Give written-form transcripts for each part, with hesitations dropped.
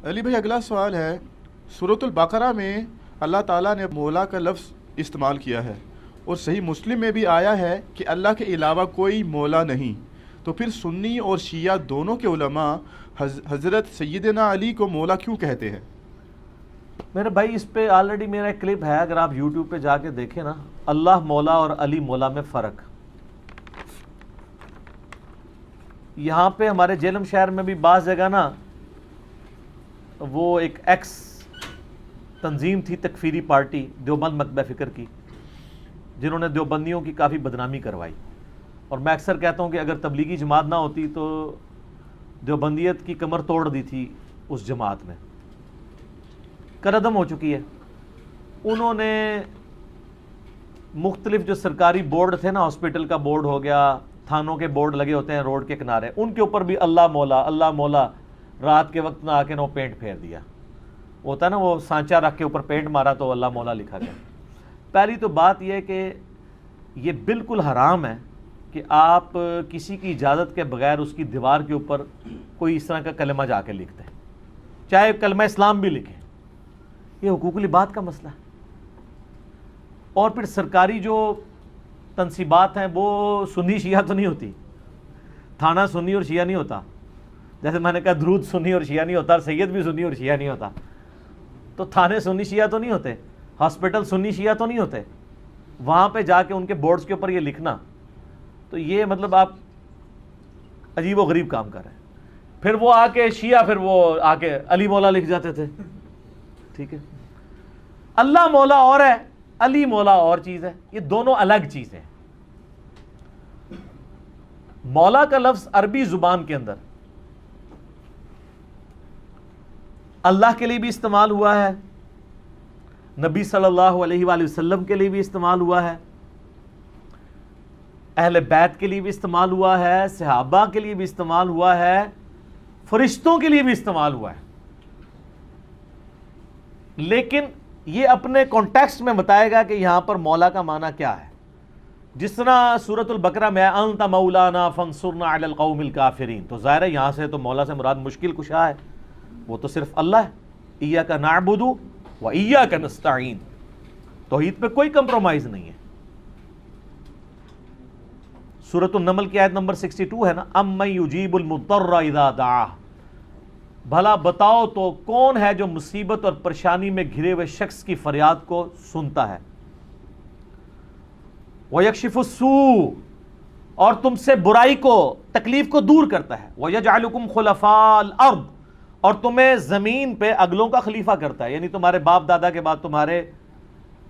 علی بھائی اگلا سوال ہے، سورۃ البقرہ میں اللہ تعالیٰ نے مولا کا لفظ استعمال کیا ہے اور صحیح مسلم میں بھی آیا ہے کہ اللہ کے علاوہ کوئی مولا نہیں، تو پھر سنی اور شیعہ دونوں کے علماء حضرت سیدنا علی کو مولا کیوں کہتے ہیں؟ میرے بھائی اس پہ آلریڈی میرا ایک کلپ ہے، اگر آپ یوٹیوب پہ جا کے دیکھیں نا، اللہ مولا اور علی مولا میں فرق۔ یہاں پہ ہمارے جہلم شہر میں بھی بعض جگہ نا وہ ایک ایکس تنظیم تھی، تکفیری پارٹی دیوبند مکتبہ فکر کی، جنہوں نے دیوبندیوں کی کافی بدنامی کروائی، اور میں اکثر کہتا ہوں کہ اگر تبلیغی جماعت نہ ہوتی تو دیوبندیت کی کمر توڑ دی تھی اس جماعت میں، کردم ہو چکی ہے۔ انہوں نے مختلف جو سرکاری بورڈ تھے نا، ہاسپٹل کا بورڈ ہو گیا، تھانوں کے بورڈ لگے ہوتے ہیں روڈ کے کنارے، ان کے اوپر بھی اللہ مولا رات کے وقت نہ آ کے نہ پینٹ پھیر دیا ہوتا ہے نا، وہ سانچا رکھ کے اوپر پینٹ مارا تو اللہ مولا لکھا گیا۔ پہلی تو بات یہ ہے کہ یہ بالکل حرام ہے کہ آپ کسی کی اجازت کے بغیر اس کی دیوار کے اوپر کوئی اس طرح کا کلمہ جا کے لکھتے ہیں، چاہے کلمہ اسلام بھی لکھیں، یہ حقوق العباد کا مسئلہ ہے۔ اور پھر سرکاری جو تنصیبات ہیں وہ سنی شیعہ تو نہیں ہوتی، تھانہ سنی اور شیعہ نہیں ہوتا، جیسے میں نے کہا درود سنی اور شیعہ نہیں ہوتا، اور سید بھی سنی اور شیعہ نہیں ہوتا، تو تھانے سنی شیعہ تو نہیں ہوتے، ہاسپٹل سنی شیعہ تو نہیں ہوتے، وہاں پہ جا کے ان کے بورڈز کے اوپر یہ لکھنا، تو یہ مطلب آپ عجیب و غریب کام کر رہے ہیں۔ پھر وہ آ کے شیعہ پھر وہ آ کے علی مولا لکھ جاتے تھے، ٹھیک ہے، اللہ مولا اور ہے، علی مولا اور چیز ہے، یہ دونوں الگ چیزیں ہیں۔ مولا کا لفظ عربی زبان کے اندر اللہ کے لیے بھی استعمال ہوا ہے، نبی صلی اللہ علیہ وآلہ وسلم کے لیے بھی استعمال ہوا ہے، اہل بیت کے لیے بھی استعمال ہوا ہے، صحابہ کے لیے بھی استعمال ہوا ہے، فرشتوں کے لیے بھی استعمال ہوا ہے، لیکن یہ اپنے کانٹیکسٹ میں بتائے گا کہ یہاں پر مولا کا معنی کیا ہے۔ جس طرح سورۃ البقرہ میں انت مولانا فانصرنا علی القوم الکافرین، تو ظاہر ہے یہاں سے تو مولا سے مراد مشکل کشا ہے، وہ تو صرف اللہ ہے، ایاک نعبد و ایاک نستعین، توحید پہ کوئی کمپرومائز نہیں ہے۔ سورۃ النمل کی آیت نمبر 62 ہے نا، امن یجیب المضطر اذا دعاہ، بھلا بتاؤ تو کون ہے جو مصیبت اور پریشانی میں گھرے ہوئے شخص کی فریاد کو سنتا ہے، وَيَكْشِفُ السُّوءَ، اور تم سے برائی کو تکلیف کو دور کرتا ہے، وَيَجْعَلُكُمْ خُلَفَاءَ الْأَرْضِ، اور تمہیں زمین پہ اگلوں کا خلیفہ کرتا ہے، یعنی تمہارے باپ دادا کے بعد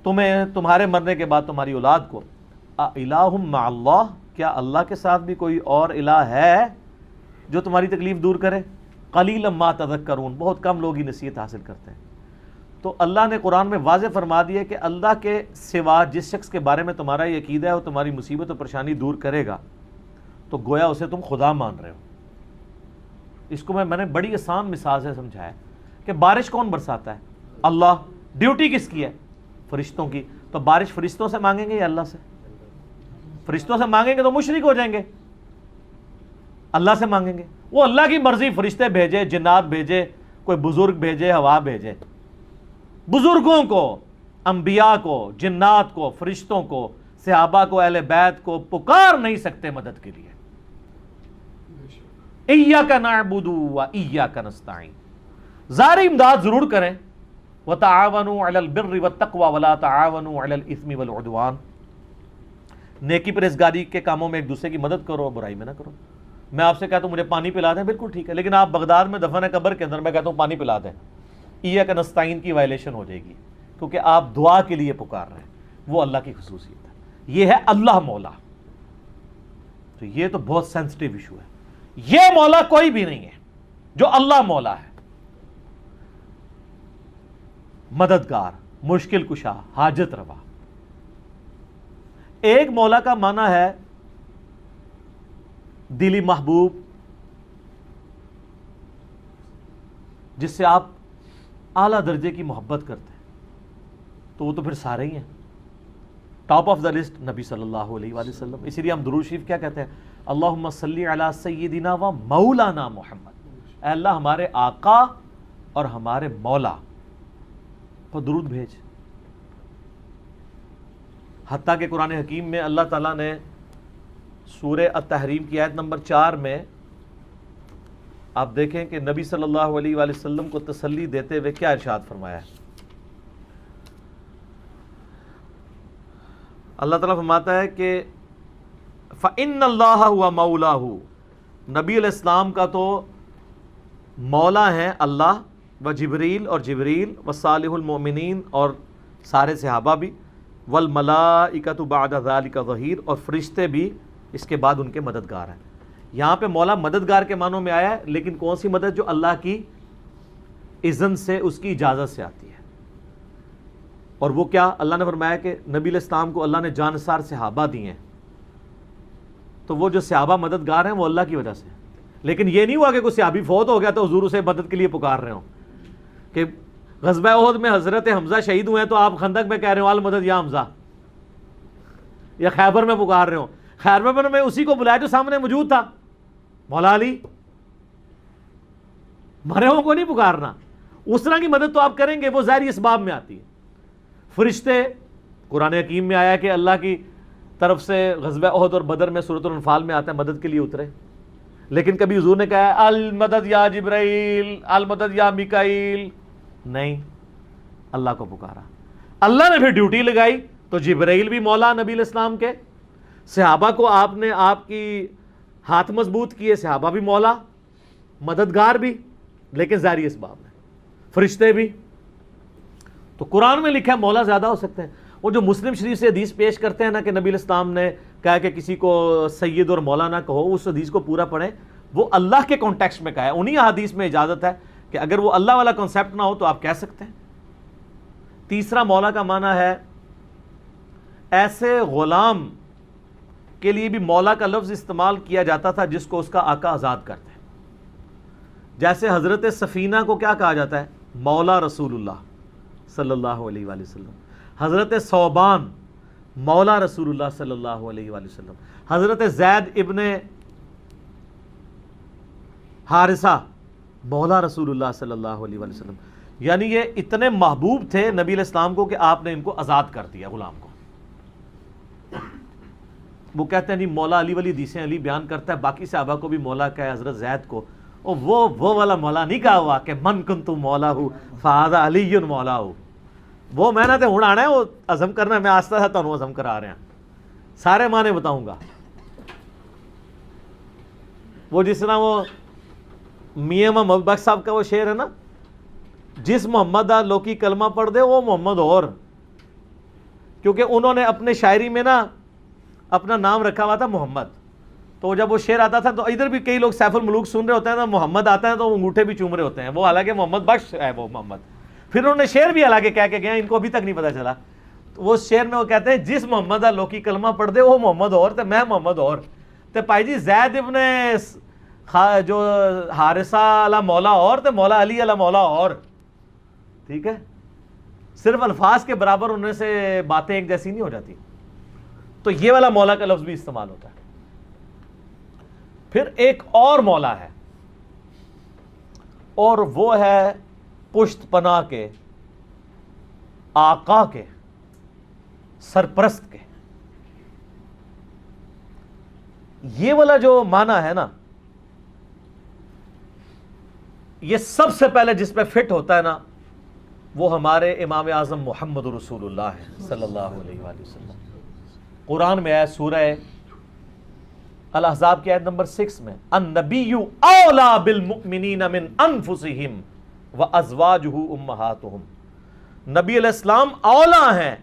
تمہارے مرنے کے بعد تمہاری اولاد کو۔ اِلَٰهٌ مَّعَ اللَّهِ، کیا اللہ کے ساتھ بھی کوئی اور الہ ہے جو تمہاری تکلیف دور کرے؟ قلیلا ما تذکرون، بہت کم لوگ ہی نصیحت حاصل کرتے ہیں۔ تو اللہ نے قرآن میں واضح فرما دیا کہ اللہ کے سوا جس شخص کے بارے میں تمہارا یہ عقیدہ ہے وہ تمہاری مصیبت و پریشانی دور کرے گا، تو گویا اسے تم خدا مان رہے ہو۔ اس کو میں نے بڑی آسان مثال سے سمجھایا کہ بارش کون برساتا ہے؟ اللہ۔ ڈیوٹی کس کی ہے؟ فرشتوں کی۔ تو بارش فرشتوں سے مانگیں گے یا اللہ سے؟ فرشتوں سے مانگیں گے تو مشرک ہو جائیں گے، اللہ سے مانگیں گے، وہ اللہ کی مرضی، فرشتے بھیجے، جنات بھیجے، کوئی بزرگ بھیجے، ہوا بھیجے، بزرگوں کو، انبیاء کو، جنات کو، فرشتوں کو، صحابہ کو، اہل بیت کو پکار نہیں سکتے مدد کے لیے۔ ایاک نعبد و ایاک نستعین، ظاہری امداد ضرور کریں، وتعاونوا علی البر والتقوی ولا تعاونوا علی الاثم والعدوان، نیکی پرہیزگاری کے کاموں میں ایک دوسرے کی مدد کرو، برائی میں نہ کرو۔ میں آپ سے کہتا ہوں مجھے پانی پلا دیں، بالکل ٹھیک ہے، لیکن آپ بغداد میں دفن ہے قبر کے اندر، میں کہتا ہوں پانی پلا دیں، ایاک نستعین کی وائلیشن ہو جائے گی، کیونکہ آپ دعا کے لیے پکار رہے ہیں، وہ اللہ کی خصوصیت ہے۔ یہ ہے اللہ مولا، تو یہ تو بہت سینسٹیو ایشو ہے۔ یہ مولا کوئی بھی نہیں ہے جو اللہ مولا ہے، مددگار، مشکل کشا، حاجت روا۔ ایک مولا کا معنی ہے دلی محبوب، جس سے آپ اعلیٰ درجے کی محبت کرتے ہیں، تو وہ تو پھر سارے ہی ہیں۔ ٹاپ آف دا لسٹ نبی صلی اللہ علیہ وآلہ وسلم، اسی لیے ہم درود شریف کیا کہتے ہیں؟ اللہم صلی علی سیدنا و مولانا محمد، اے اللہ ہمارے آقا اور ہمارے مولا پر درود بھیج. حتیٰ کہ قرآن حکیم میں اللہ تعالیٰ نے سورہ التحریم کی آیت نمبر 4 میں آپ دیکھیں کہ نبی صلی اللہ علیہ وآلہ وسلم کو تسلی دیتے ہوئے کیا ارشاد فرمایا ہے. اللہ تعالیٰ فرماتا ہے کہ فَإِنَّ اللَّهَ هُوَ مَوْلَاهُ، نبی علیہ السلام کا تو مولا ہیں اللہ، و جبریل اور جبریل، و صالح المؤمنین اور سارے صحابہ بھی، والملائکۃ بعد ذلک ظہیر، اور فرشتے بھی اس کے بعد ان کے مددگار ہیں. یہاں پہ مولا مددگار کے معنوں میں آیا ہے، لیکن کون سی مدد؟ جو اللہ کی اذن سے، اس کی اجازت سے آتی ہے. اور وہ کیا؟ اللہ نے فرمایا کہ نبی علیہ السلام کو اللہ نے جانسار صحابہ دیے ہیں، تو وہ جو صحابہ مددگار ہیں وہ اللہ کی وجہ سے. لیکن یہ نہیں ہوا کہ کوئی صحابی فوت ہو گیا تو حضور اسے مدد کے لیے پکار رہے ہوں کہ غزوہ احد میں حضرت حمزہ شہید ہوئے ہیں تو آپ خندق میں کہہ رہے ہو المدد یا حمزہ، یا خیبر میں پکار رہے ہو. خیبر میں اسی کو بلایا جو سامنے موجود تھا، مولا علی. مرے ہوں کو نہیں پکارنا. اس طرح کی مدد تو آپ کریں گے، وہ ظاہری اسباب میں آتی ہے. فرشتے، قرآن حکیم میں آیا کہ اللہ کی طرف سے غزوہ احد اور بدر میں سورۃ الانفال میں آتا ہے مدد کے لیے اترے. لیکن کبھی حضور نے کہا ہے المدد یا جبرائیل، المدد یا میکائیل، نہیں، اللہ کو پکارا. اللہ نے پھر ڈیوٹی لگائی تو جبرائیل بھی مولا نبی علیہ السلام کے، صحابہ کو آپ نے آپ کی ہاتھ مضبوط کیے، صحابہ بھی مولا مددگار بھی، لیکن ظاہری اسباب میں. فرشتے بھی. تو قرآن میں لکھا ہے مولا زیادہ ہو سکتے ہیں. وہ جو مسلم شریف سے حدیث پیش کرتے ہیں نا کہ نبی علیہ السلام نے کہا کہ کسی کو سید اور مولا نہ کہو، اس حدیث کو پورا پڑھیں، وہ اللہ کے کانٹیکسٹ میں کہا ہے. انہی حدیث میں اجازت ہے کہ اگر وہ اللہ والا کنسیپٹ نہ ہو تو آپ کہہ سکتے ہیں. تیسرا مولا کا معنی ہے ایسے غلام کے لیے بھی مولا کا لفظ استعمال کیا جاتا تھا جس کو اس کا آقا آزاد کرتے ہیں. جیسے حضرت سفینہ کو کیا کہا جاتا ہے؟ مولا رسول اللہ صلی اللہ علیہ وآلہ وسلم. حضرت ثوبان مولا رسول اللہ صلی اللہ علیہ وآلہ وسلم. حضرت زید ابن حارثہ مولا رسول اللہ صلی اللہ علیہ وآلہ وسلم. یعنی یہ اتنے محبوب تھے نبی علیہ السلام کو کہ آپ نے ان کو آزاد کر دیا غلام کو. وہ کہتے ہیں نہیں مولا علی والی حدیثیں علی بیان کرتا ہے باقی صحابہ کو بھی مولا کہا ہے، حضرت زید کو. اور وہ والا مولا نہیں کہا ہوا کہ من کنت مولا ہوں فہذا علی مولا ہوں. وہ میں نے تو ہوں آنا ہے، وہ عزم کرنا ہے. میں آستہ آستہ تمہیں عزم کرا رہے ہیں، سارے معنی بتاؤں گا. وہ جس طرح وہ میاں محمد بخش صاحب کا وہ شعر ہے نا، جس محمد لوکی کلمہ پڑھ دے وہ محمد اور، کیونکہ انہوں نے اپنے شاعری میں نا اپنا نام رکھا ہوا تھا محمد. تو جب وہ شعر آتا تھا تو ادھر بھی کئی لوگ سیف الملوک سن رہے ہوتے ہیں تو محمد آتا ہے تو وہ انگوٹھے بھی چوم رہے ہوتے ہیں، وہ حالانکہ محمد بخش ہے وہ محمد. پھر انہوں نے شعر بھی حالانکہ کہہ کے گئے، ان کو ابھی تک نہیں پتہ چلا. تو وہ شعر میں وہ کہتے ہیں جس محمد لوکی کلمہ پڑھ دے وہ محمد اور تے میں محمد اور. تے پائی جی زید ابن جو حارثہ علی مولا اور تے مولا علی علی مولا اور. ٹھیک ہے، صرف الفاظ کے برابر ہونے سے باتیں ایک جیسی نہیں ہو جاتی. تو یہ والا مولا کا لفظ بھی استعمال ہوتا ہے. پھر ایک اور مولا ہے اور وہ ہے پشت پناہ کے، آقا کے، سرپرست کے. یہ والا جو معنی ہے نا، یہ سب سے پہلے جس پہ فٹ ہوتا ہے نا وہ ہمارے امام اعظم محمد رسول اللہ ہے صلی اللہ علیہ وآلہ وسلم. قرآن میں ہے سورہ الاحزاب کی آیت نمبر 6 میں النبی اولا بالمؤمنین من انفسہم وازواجہ امہاتہم. نبی علیہ السلام اولا ہیں،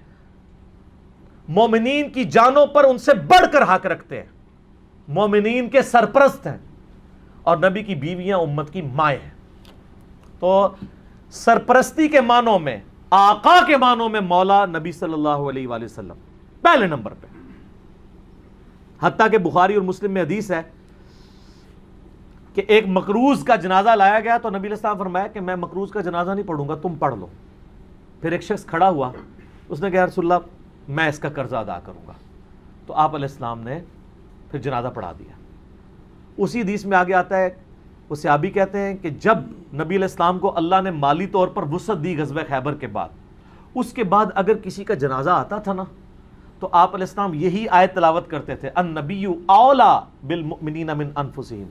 مومنین کی جانوں پر ان سے بڑھ کر حق رکھتے ہیں، مومنین کے سرپرست ہیں، اور نبی کی بیویاں امت کی مائیں ہیں. تو سرپرستی کے معنوں میں، آقا کے معنوں میں مولا نبی صلی اللہ علیہ وآلہ وسلم پہلے نمبر پہ. حتیٰ کہ بخاری اور مسلم میں حدیث ہے کہ ایک مقروض کا جنازہ لایا گیا تو نبی علیہ السلام فرمایا کہ میں مقروض کا جنازہ نہیں پڑھوں گا، تم پڑھ لو. پھر ایک شخص کھڑا ہوا، اس نے کہا رسول اللہ میں اس کا قرضہ ادا کروں گا. تو آپ علیہ السلام نے پھر جنازہ پڑھا دیا. اسی حدیث میں آگے آتا ہے وہ صحابی کہتے ہیں کہ جب نبی علیہ السلام کو اللہ نے مالی طور پر وسعت دی غزوہ خیبر کے بعد، اس کے بعد اگر کسی کا جنازہ آتا تھا نا تو آپ علیہ السلام یہی آیت تلاوت کرتے تھے، النبی اولا بالمؤمنین من انفسہم،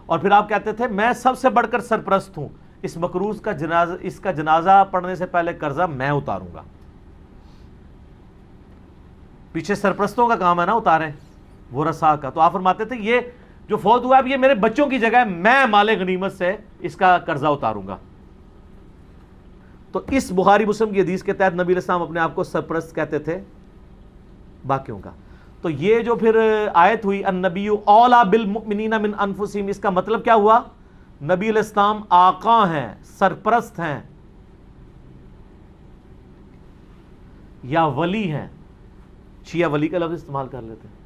اور پھر آپ کہتے تھے میں سب سے بڑھ کر سرپرست ہوں، اس مکروز کا جنازہ، اس کا جنازہ پڑھنے سے پہلے قرضہ میں اتاروں گا۔ پیچھے سرپرستوں کا کام ہے نا اتاریں ورثاء کا، تو آپ فرماتے تھے یہ جو فوت ہوا ہے اب یہ میرے بچوں کی جگہ ہے، میں مال غنیمت سے اس کا قرضہ اتاروں گا۔ تو اس بخاری مسلم کی حدیث کے تحت نبی علیہ السلام اپنے آپ کو سرپرست کہتے تھے باقیوں کا۔ تو یہ جو پھر آیت ہوئی النبی اولا بالمؤمنین من انفسہم، اس کا مطلب کیا ہوا؟ نبی علیہ السلام آقا ہیں، سرپرست ہیں یا ولی ہیں، شیعہ ولی کا لفظ استعمال کر لیتے ہیں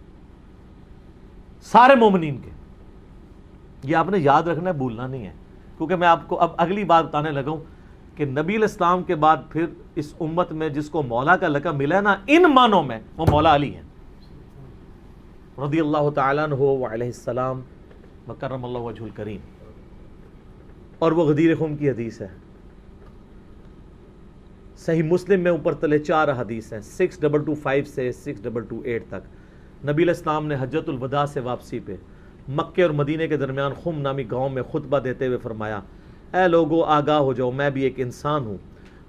سارے مومنین کے۔ یہ آپ نے یاد رکھنا ہے، بھولنا نہیں ہے، کیونکہ میں آپ کو اب اگلی بات بتانے لگا ہوں کہ نبی علیہ السلام کے بعد پھر اس امت میں جس کو مولا کا لقب ملا ہے نا ان معنوں میں، وہ مولا علی ہیں رضی اللہ تعالیٰ عنہ وعلیہ السلام وکرم اللہ وجہ الکریم۔ اور وہ غدیر خم کی حدیث ہے، صحیح مسلم میں اوپر تلے 4 حدیث ہیں، 6225 سے 6228 تک۔ نبی علیہ السلام نے حجۃ الوداع سے واپسی پہ مکے اور مدینے کے درمیان خم نامی گاؤں میں خطبہ دیتے ہوئے فرمایا، اے لوگو آگاہ ہو جاؤ، میں بھی ایک انسان ہوں،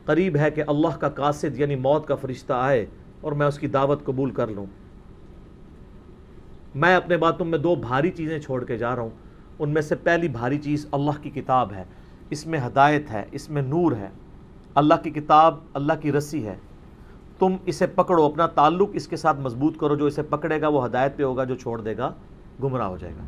قریب ہے کہ اللہ کا قاصد یعنی موت کا فرشتہ آئے اور میں اس کی دعوت قبول کر لوں۔ میں اپنے بعد تم میں 2 بھاری چیزیں چھوڑ کے جا رہا ہوں، ان میں سے پہلی بھاری چیز اللہ کی کتاب ہے، اس میں ہدایت ہے، اس میں نور ہے۔ اللہ کی کتاب اللہ کی رسی ہے، تم اسے پکڑو، اپنا تعلق اس کے ساتھ مضبوط کرو، جو اسے پکڑے گا وہ ہدایت پہ ہوگا، جو چھوڑ دے گا گمراہ ہو جائے گا۔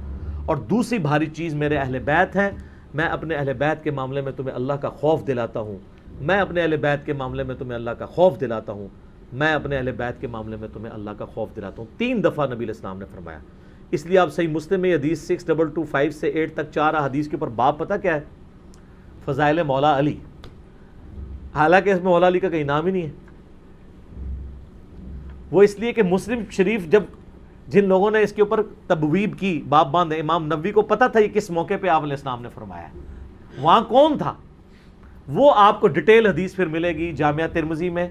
اور دوسری بھاری چیز میرے اہل بیت ہیں، میں اپنے اہل بیت کے معاملے میں تمہیں اللہ کا خوف دلاتا ہوں، میں اپنے اہل بیت کے معاملے میں تمہیں اللہ کا خوف دلاتا ہوں، میں اپنے اہل بیت کے معاملے میں تمہیں اللہ کا خوف دلاتا ہوں۔ 3 دفعہ نبی علیہ السلام نے فرمایا۔ اس لیے آپ صحیح مسلم میں حدیث 6225 سے 8 تک 4 حدیث کے اوپر باب پتہ کیا ہے؟ فضائل مولا علی، حالانکہ اس میں مولا علی کا کہیں نام ہی نہیں ہے۔ وہ اس لیے کہ مسلم شریف جب جن لوگوں نے اس کے اوپر تبویب کی، باب باندھے، امام نووی کو پتہ تھا یہ کس موقع پہ آپ علیہ السلام نے فرمایا ہے، وہاں کون تھا، وہ آپ کو ڈیٹیل حدیث پھر ملے گی جامعہ ترمذی میں،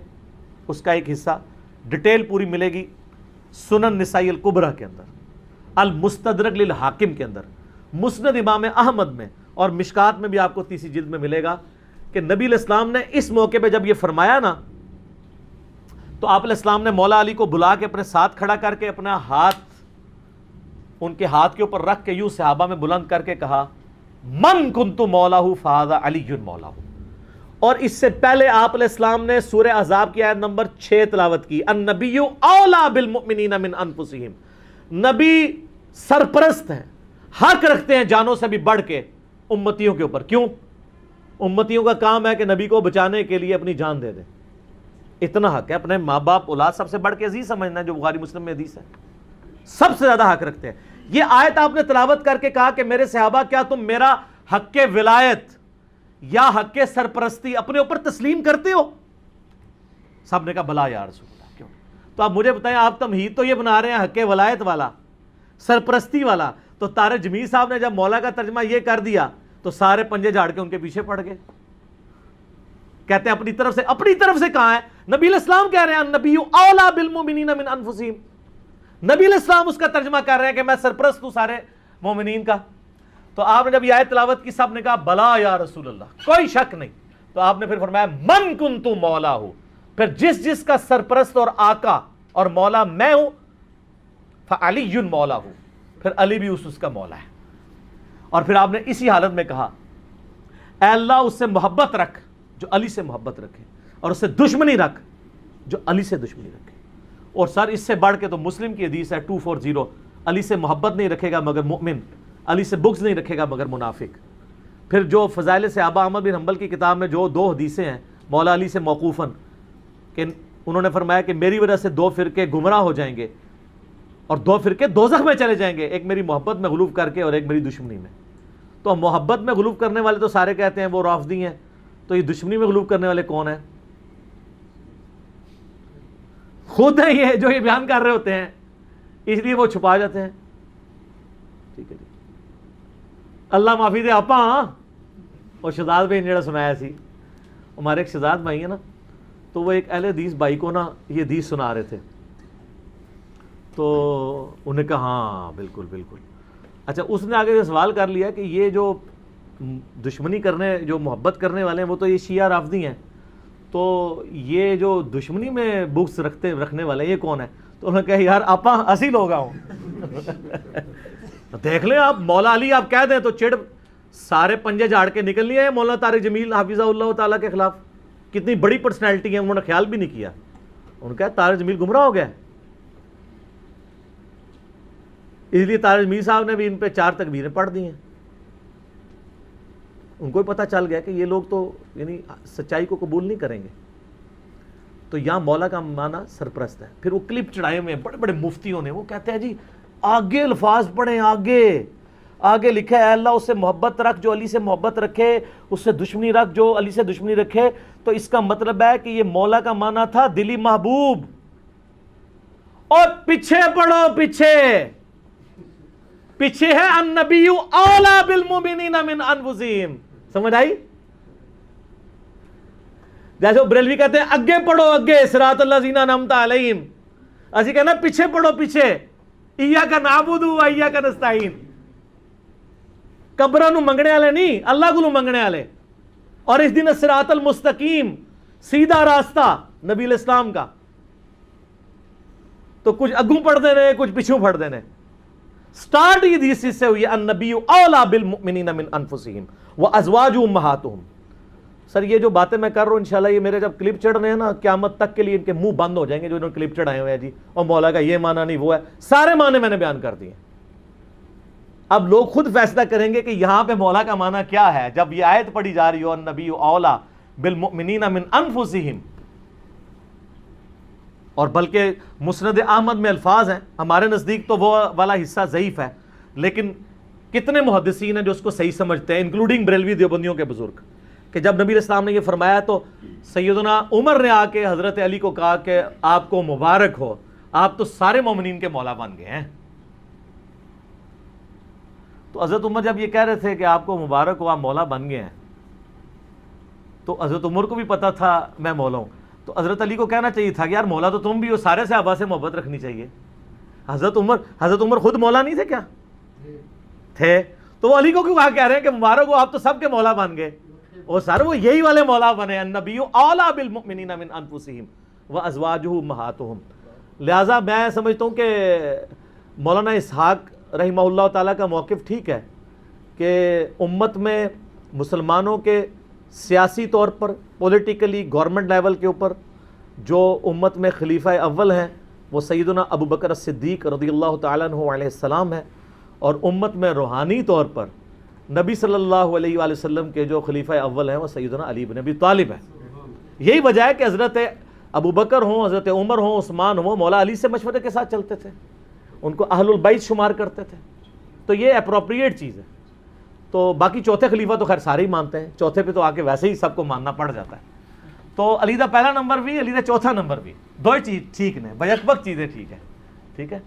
اس کا ایک حصہ ڈیٹیل پوری ملے گی سنن نسائی الکبریٰ کے اندر، المستدرک للحاکم کے اندر، مسند امام احمد میں، اور مشکات میں بھی آپ کو 3 جلد میں ملے گا کہ نبی علیہ السلام نے اس موقع پہ جب یہ فرمایا نا تو آپ علیہ السلام نے مولا علی کو بلا کے اپنے ساتھ کھڑا کر کے اپنا ہاتھ ان کے ہاتھ کے اوپر رکھ کے یوں صحابہ میں بلند کر کے کہا، من کنت مولاہ فہذا علی مولاہ۔ اور اس سے پہلے آپ علیہ السلام نے سورہ احزاب کی آیت نمبر 6 تلاوت کی، النبی اولا بالمؤمنین من انفسہم، نبی سرپرست ہیں، حق رکھتے ہیں جانوں سے بھی بڑھ کے امتیوں کے اوپر۔ کیوں؟ امتیوں کا کام ہے کہ نبی کو بچانے کے لیے اپنی جان دے دیں، اتنا حق ہے، اپنے ماں باپ اولاد سب سے بڑھ کے عزیز سمجھنا ہے، جو بخاری مسلم میں حدیث ہے، سب سے زیادہ حق رکھتے ہیں۔ یہ آیت آپ نے تلاوت کر کے کہا کہ میرے صحابہ کیا تم میرا حق ولایت یا حق سرپرستی اپنے اوپر تسلیم کرتے ہو؟ سب نے کہا بلا یا رسول اللہ۔ کیوں؟ تو آپ مجھے بتائیں، آپ تمہید تو یہ بنا رہے ہیں حق ولایت والا، سرپرستی والا، تو طارق جمیل صاحب نے جب مولا کا ترجمہ یہ کر دیا تو سارے پنجے جھاڑ کے ان کے پیچھے پڑ گئے، کہتے ہیں اپنی طرف سے کہاں ہے؟ نبی علیہ السلام کہہ رہے ہیں النبی اولا بالمؤمنین من انفسہم، نبی علیہ السلام اس کا ترجمہ کر رہے ہیں کہ میں سرپرست ہوں سارے مومنین کا۔ تو آپ نے جب یہ آیت تلاوت کی سب نے کہا بلا یا رسول اللہ، کوئی شک نہیں۔ تو آپ نے پھر فرمایا من کنت مولا ہو، پھر جس کا سرپرست اور آقا اور مولا میں ہوں، فعلی مولا ہوں، پھر علی بھی اس کا مولا ہے۔ اور پھر آپ نے اسی حالت میں کہا اے اللہ اس سے محبت رکھ جو علی سے محبت رکھے، اور اس سے دشمنی رکھ جو علی سے دشمنی رکھے۔ اور سر اس سے بڑھ کے تو مسلم کی حدیث ہے 240، علی سے محبت نہیں رکھے گا مگر مؤمن، علی سے بغض نہیں رکھے گا مگر منافق۔ پھر جو فضائل صحابہ احمد بن حنبل کی کتاب میں جو 2 حدیثیں ہیں مولا علی سے موقوفاً کہ انہوں نے فرمایا کہ میری وجہ سے 2 فرقے گمراہ ہو جائیں گے اور 2 فرقے دوزخ میں چلے جائیں گے، ایک میری محبت میں غلوف کر کے اور ایک میری دشمنی میں۔ تو محبت میں غلوف کرنے والے تو سارے کہتے ہیں وہ رافضی ہیں، تو یہ دشمنی میں غلوف کرنے والے کون ہیں؟ خود ہیں یہ جو یہ بیان کر رہے ہوتے ہیں، اس لیے وہ چھپا جاتے ہیں۔ ٹھیک ہے جی، اللہ معافی دے آپ اور شہزاد بھائی نے جڑا سنایا سی، ہمارے ایک شہزاد بھائی ہیں نا، تو وہ ایک اہل حدیث بھائی کو نا یہ حدیث سنا رہے تھے، تو انہوں نے کہا ہاں بالکل بالکل. اچھا اس نے آگے سے سوال کر لیا کہ یہ جو دشمنی کرنے، جو محبت کرنے والے ہیں وہ تو یہ شیعہ رافضی ہیں، تو یہ جو دشمنی میں بغض رکھنے والے ہیں یہ کون ہے؟ تو انہوں نے کہا یار آپا اسی لوگ آؤں. دیکھ لیں آپ مولا علی آپ کہہ دیں تو چڑ سارے پنجے جھاڑ کے نکل لیے ہیں مولانا طارق جمیل حافظہ اللہ تعالیٰ کے خلاف. کتنی بڑی پرسنالٹی ہے، انہوں نے خیال بھی نہیں کیا. انہوں نے کہا طارق جمیل گمراہ ہو گیا، اس لیے طارق جمیل صاحب نے بھی ان پہ 4 تکبیریں پڑھ دی ہیں. ان کو بھی پتہ چل گیا کہ یہ لوگ تو یعنی سچائی کو قبول نہیں کریں گے. تو یہاں مولا کا معنی سرپرست ہے. پھر وہ کلپ چڑھائے ہوئے ہیں بڑے بڑے مفتیوں نے، وہ کہتے ہیں جی آگے الفاظ پڑھیں، آگے لکھا ہے اے اللہ اس سے محبت رکھ جو علی سے محبت رکھے، اس سے دشمنی رکھ جو علی سے دشمنی رکھے. تو اس کا مطلب ہے کہ یہ مولا کا معنی تھا دلی محبوب. اور پیچھے پڑھو، پیچھے ہے النبی اولا بالمؤمنین من انفسہم. سمجھ آئی؟ جیسے وہ بریلوی کہتے ہیں اگے پڑھو، اگے صراط الذین انعمت علیہم، اسی کہنا پیچھے پڑھو، پیچھے ایاک نعبد و ایاک نستعین. قبراں نو منگنے والے نہیں، اللہ کو منگنے والے. اور اس دن صراط المستقیم، سیدھا راستہ نبی الاسلام کا. تو کچھ اگوں پڑھ دینے، کچھ پیچھوں پڑھ دینے. سٹارٹ یہ حدیث سے ہوئی النبی اولا بالمؤمنین من انفسہم وازواجہ امہاتہم. سر یہ جو باتیں میں کر رہا ہوں انشاءاللہ یہ میرے جب کلپ چڑھ رہے ہیں نا قیامت تک کے لیے ان کے منہ بند ہو جائیں گے جو انہوں نے کلپ چڑھائے ہوئے ہیں جی اور مولا کا یہ معنی نہیں وہ ہے. سارے معنی میں نے بیان کر دیے. اب لوگ خود فیصلہ کریں گے کہ یہاں پہ مولا کا معنی کیا ہے. جب یہ آیت پڑھی جا رہی ہو النبی اولا بالمؤمنین من انفسہم، اور بلکہ مسند احمد میں الفاظ ہیں، ہمارے نزدیک تو وہ والا حصہ ضعیف ہے، لیکن کتنے محدثین ہیں جو اس کو صحیح سمجھتے ہیں انکلوڈنگ بریلوی دیوبندیوں کے بزرگ، کہ جب نبی اسلام نے یہ فرمایا تو سیدنا عمر نے آ کے حضرت علی کو کہا کہ آپ کو مبارک ہو، آپ تو سارے مومنین کے مولا بن گئے ہیں. تو حضرت عمر جب یہ کہہ رہے تھے کہ آپ کو مبارک ہو آپ مولا بن گئے ہیں، تو حضرت عمر کو بھی پتا تھا میں مولا ہوں. تو حضرت علی کو کہنا چاہیے تھا کہ یار مولا تو تم بھی ہو، سارے صحابہ سے محبت رکھنی چاہیے. حضرت عمر خود مولا نہیں تھے کیا؟ تھے. تو وہ علی کو کیوں کہہ رہے ہیں کہ مبارک ہو آپ تو سب کے مولا بن گئے؟ اور سر وہ یہی والے مولا بنے النبی اولا بالمؤمنین من انفسہم وازواجہ امہاتہم. لہٰذا میں سمجھتا ہوں کہ مولانا اسحاق رحمہ اللہ تعالیٰ کا موقف ٹھیک ہے کہ امت میں مسلمانوں کے سیاسی طور پر پولیٹیکلی گورنمنٹ لیول کے اوپر جو امت میں خلیفہ اول ہیں وہ سیدنا ابو بکر الصدیق رضی اللہ تعالیٰ عنہ علیہ السلام ہے، اور امت میں روحانی طور پر نبی صلی اللہ علیہ وآلہ وسلم کے جو خلیفہ اول ہیں وہ سیدنا علی بن ابی طالب ہیں. یہی وجہ ہے کہ حضرت ابو بکر ہوں، حضرت عمر ہوں، عثمان ہوں، مولا علی سے مشورے کے ساتھ چلتے تھے، ان کو اہل البیت شمار کرتے تھے. تو یہ اپروپریٹ چیز ہے. تو باقی چوتھے خلیفہ تو خیر سارے ہی مانتے ہیں، چوتھے پہ تو آ کے ویسے ہی سب کو ماننا پڑ جاتا ہے. تو علی دا پہلا نمبر بھی، علی دا چوتھا نمبر بھی، دو ہی چیز ٹھیک نے، بیک وقت چیزیں ٹھیک ہے. ٹھیک ہے.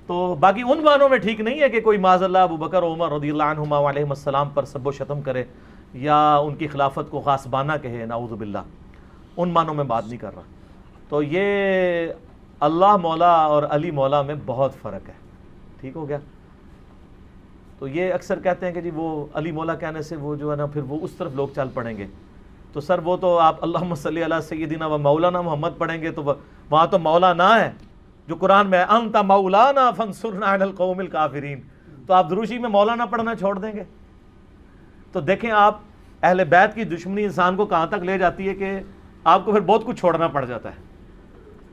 تو باقی ان معنوں میں ٹھیک نہیں ہے کہ کوئی معاذ اللہ ابو بکر عمر رضی اللہ عنہما علیہم السلام پر سب و شتم کرے یا ان کی خلافت کو غاصبانہ کہے، نعوذ باللہ. ان معنوں میں بات نہیں کر رہا. تو یہ اللہ مولا اور علی مولا میں بہت فرق ہے. ٹھیک ہو گیا. تو یہ اکثر کہتے ہیں کہ جی وہ علی مولا کہنے سے وہ جو ہے نا پھر وہ اس طرف لوگ چل پڑیں گے. تو سر وہ تو آپ اللہم صلی علی سیدنا و مولانا محمد پڑھیں گے تو وہاں تو مولا نہ ہے جو قرآن میں انت مولانا فانصرنا علی القوم الکافرین. تو آپ دروشی میں مولانا پڑھنا چھوڑ دیں گے. تو دیکھیں آپ اہل بیت کی دشمنی انسان کو کہاں تک لے جاتی ہے کہ آپ کو پھر بہت کچھ چھوڑنا پڑ جاتا ہے.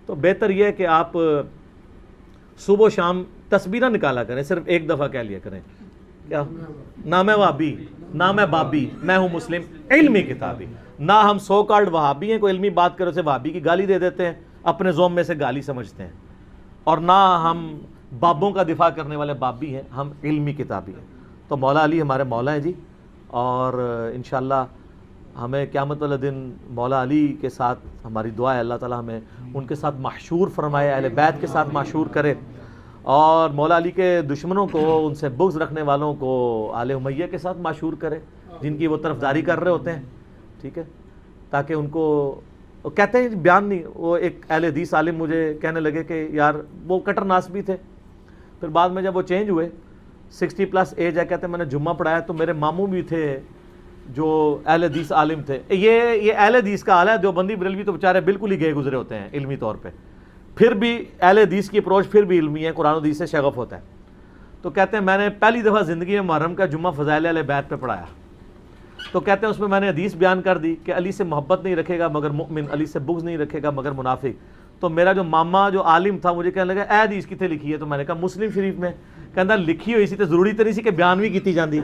تو بہتر یہ ہے کہ آپ صبح و شام تسبیح نکالا کریں، صرف ایک دفعہ کہہ لیا کریں کیا نہ میں وہابی نہ میں بابی، میں ہوں مسلم علمی کتابی. نہ ہم سو کالڈ وہابی ہیں، کوئی علمی بات کرو سے وہابی کی گالی دے دیتے ہیں، اپنے زوم میں سے گالی سمجھتے ہیں. اور نہ ہم بابوں کا دفاع کرنے والے بابی ہیں، ہم علمی کتابی ہیں. تو مولا علی ہمارے مولا ہیں جی. اور انشاءاللہ ہمیں قیامت والے دن مولا علی کے ساتھ ہماری دعا ہے اللہ تعالیٰ ہمیں ان کے ساتھ محشور فرمائے، اہل بیت کے ساتھ محشور کرے. اور مولا علی کے دشمنوں کو، ان سے بغض رکھنے والوں کو آل امیہ کے ساتھ معشور کرے جن کی وہ طرفداری کر رہے ہوتے ہیں، ٹھیک ہے، تاکہ ان کو کہتے ہیں بیان نہیں. وہ ایک اہل حدیث عالم مجھے کہنے لگے کہ یار وہ کٹر ناس بھی تھے، پھر بعد میں جب وہ چینج ہوئے 60+ ایج ہے، کہتے ہیں میں نے جمعہ پڑھایا تو میرے ماموں بھی تھے جو اہل حدیث عالم تھے. یہ اہل حدیث کا حال ہے. دیوبندی بریلوی تو بیچارے بالکل ہی گئے گزرے ہوتے ہیں علمی طور پہ، پھر بھی اہل حدیث کی اپروچ پھر بھی علمی ہے، قرآن و حدیث سے شغف ہوتا ہے. تو کہتے ہیں میں نے پہلی دفعہ زندگی میں محرم کا جمعہ فضائل اہل بیت پہ پڑھایا، تو کہتے ہیں اس میں میں نے حدیث بیان کر دی کہ علی سے محبت نہیں رکھے گا مگر مؤمن، علی سے بغض نہیں رکھے گا مگر منافق. تو میرا جو ماما جو عالم تھا مجھے کہنے لگا اے حدیث کتنے لکھی ہے؟ تو میں نے کہا مسلم شریف میں. کہتا لکھی ہوئی سی تو ضروری تو نہیں سی کہ بیان بھی کیتی جاندی،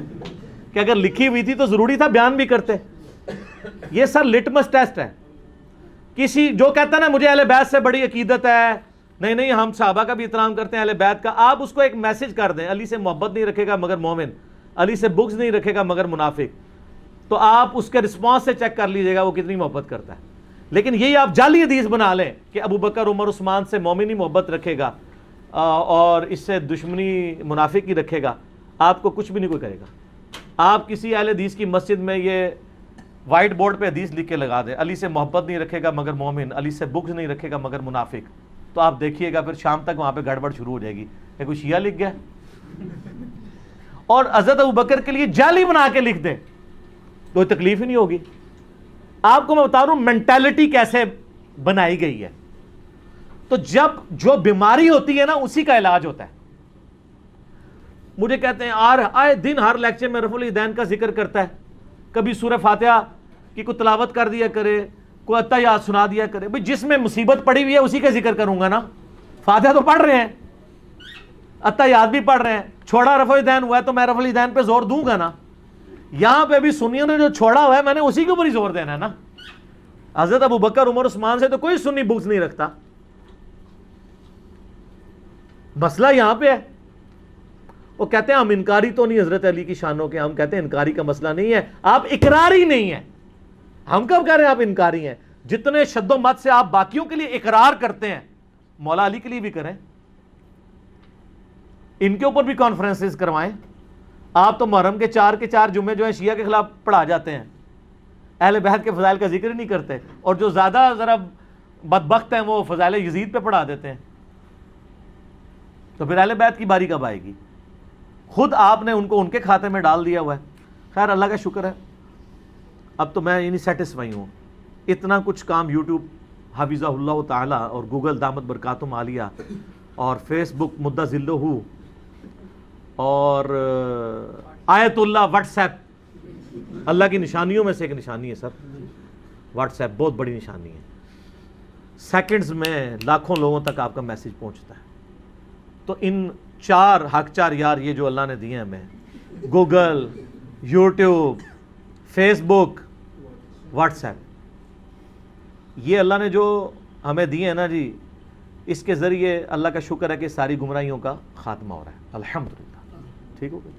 کہ اگر لکھی ہوئی تھی تو ضروری تھا بیان بھی کرتے. یہ سر لٹمس ٹیسٹ ہے. کسی جو کہتا ہے نا مجھے اہل بیت سے بڑی عقیدت ہے، نہیں نہیں ہم صحابہ کا بھی احترام کرتے ہیں اہل بیت کا، آپ اس کو ایک میسج کر دیں علی سے محبت نہیں رکھے گا مگر مومن، علی سے بغض نہیں رکھے گا مگر منافق، تو آپ اس کے رسپانس سے چیک کر لیجئے گا وہ کتنی محبت کرتا ہے. لیکن یہی آپ جعلی حدیث بنا لیں کہ ابو بکر عمر عثمان سے مومن ہی محبت رکھے گا اور اس سے دشمنی منافق ہی رکھے گا، آپ کو کچھ بھی نہیں کوئی کرے گا. آپ کسی اہل حدیث کی مسجد میں یہ وائٹ بورڈ پہ حدیث لکھ کے لگا دیں علی سے محبت نہیں رکھے گا مگر مومن، علی سے بغض نہیں رکھے گا مگر منافق، تو آپ دیکھیے گا پھر شام تک وہاں پہ گڑبڑ شروع ہو جائے گی کہ کوئی شیعہ لکھ گیا. اور حضرت ابو بکر کے لیے جعلی بنا کے لکھ دیں، کوئی تکلیف ہی نہیں ہوگی. آپ کو میں بتا رہا ہوں مینٹالٹی کیسے بنائی گئی ہے. تو جب جو بیماری ہوتی ہے نا اسی کا علاج ہوتا ہے. مجھے کہتے ہیں آئے دن ہر لیکچر میں رفع الیدین کا ذکر کرتا ہے، کبھی سورہ فاتحہ کی کوئی تلاوت کر دیا کرے، کوئی اتحیات سنا دیا کرے. بھئی جس میں مصیبت پڑی ہوئی ہے اسی کا ذکر کروں گا نا. فاتحہ تو پڑھ رہے ہیں، اتحیات بھی پڑھ رہے ہیں، چھوڑا رفع الیدین ہوا ہے تو میں رفع الیدین پہ زور دوں گا نا. یہاں پہ بھی سنیوں نے جو چھوڑا ہوا ہے میں نے اسی کے اوپر ہی زور دینا ہے نا. حضرت ابو بکر عمر عثمان سے تو کوئی سنی بغض نہیں رکھتا. مسئلہ یہاں پہ ہے. وہ کہتے ہیں ہم انکاری تو نہیں حضرت علی کی شانوں کے، ہم کہتے ہیں انکاری کا مسئلہ نہیں ہے، آپ اقراری نہیں ہیں. ہم کب کہہ رہے ہیں آپ انکاری ہیں؟ جتنے شد و مت سے آپ باقیوں کے لیے اقرار کرتے ہیں مولا علی کے لیے بھی کریں، ان کے اوپر بھی کانفرنسز کروائیں. آپ تو محرم کے 4 جمعے جو ہیں شیعہ کے خلاف پڑھا جاتے ہیں، اہل بیت کے فضائل کا ذکر ہی نہیں کرتے، اور جو زیادہ ذرا بدبخت ہیں وہ فضائل یزید پہ پڑھا دیتے ہیں. تو پھر اہل بیت کی باری کب آئے گی؟ خود آپ نے ان کو ان کے کھاتے میں ڈال دیا ہوا ہے. خیر اللہ کا شکر ہے اب تو میں نہیں سیٹسفائی ہوں. اتنا کچھ کام یوٹیوب حفظہ اللہ تعالی اور گوگل دامت برکاتہم عالیہ اور فیس بک مدہ ذلہ اور آیت اللہ واٹس ایپ، اللہ کی نشانیوں میں سے ایک نشانی ہے سر واٹس ایپ، بہت بڑی نشانی ہے. سیکنڈز میں لاکھوں لوگوں تک آپ کا میسیج پہنچتا ہے. تو ان 4 حق 4 یار یہ جو اللہ نے دیے ہیں ہمیں، گوگل، یوٹیوب، فیس بک، واٹس ایپ، یہ اللہ نے جو ہمیں دیے ہیں نا جی، اس کے ذریعے اللہ کا شکر ہے کہ ساری گمراہیوں کا خاتمہ ہو رہا ہے الحمدللہ. ٹھیک ہو گیا.